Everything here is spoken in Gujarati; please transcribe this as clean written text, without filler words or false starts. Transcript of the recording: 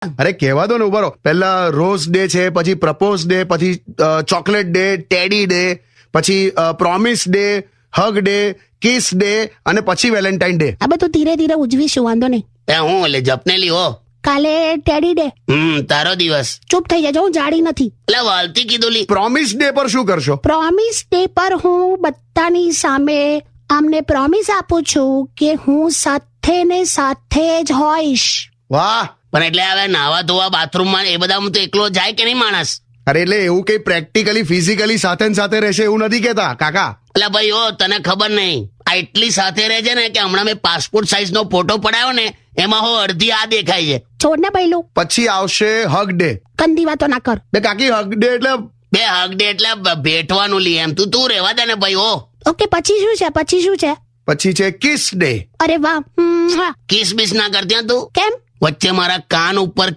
અરે કહેવા દો ને, ઉભા રહો. પહેલા રોઝ ડે છે, પછી પ્રપોઝ ડે, પછી ચોકલેટ ડે, ટેડી ડે, પછી promise day, hug day, kiss day અને પછી વેલેન્ટાઇન ડે. આ બધું ધીરે ધીરે ઉજવીશું, વાંધો નહીં. હું એટલે જપનેલી હો. કાલે ટેડી ડે. તારો દિવસ. ચૂપ થઈ જજો, હું જાડી નથી. એટલે વાલતી કીધું લી. પ્રોમિસ ડે પર શું કરશો? પ્રોમિસ ડે પર હું બધાની સામે આમને પ્રોમિસ આપું છું કે હું સાથે ને સાથે જ હોઈશ. વાહ. પણ એટલે હવે નાવા ધોવા બાથરૂમમાં એ બધામાં તો એકલો જાય કે નહીં માણસ? અરે એટલે એવું કઈ પ્રેક્ટિકલી ફિઝિકલી સાથે ને સાથે રહેશે એવું નથી કહેતા કાકા. એટલે ભાઈ ઓ તને ખબર નહીં, આ એટલી સાથે રહે છે ને કે હમણાં મેં પાસપોર્ટ સાઇઝ નો ફોટો પડાયો ને એમાં હો અડધી આ દેખાય છે. છોડ ને પહેલું. પછી આવશે હગ ડે. ગંદી વાતો ના કર. બે કાકી, હગ ડે એટલે બે હગ ડે એટલે ભેટવાનું લી એમ. તું રહેવા દે ને ભાઈ ઓ. ઓકે, પછી શું છે? પછી શું છે? પછી છે કિસ ડે. અરે વાહ. કિસ બીસ ના કરતી હો તું. કેમ? વચ્ચે મારા કાન ઉપર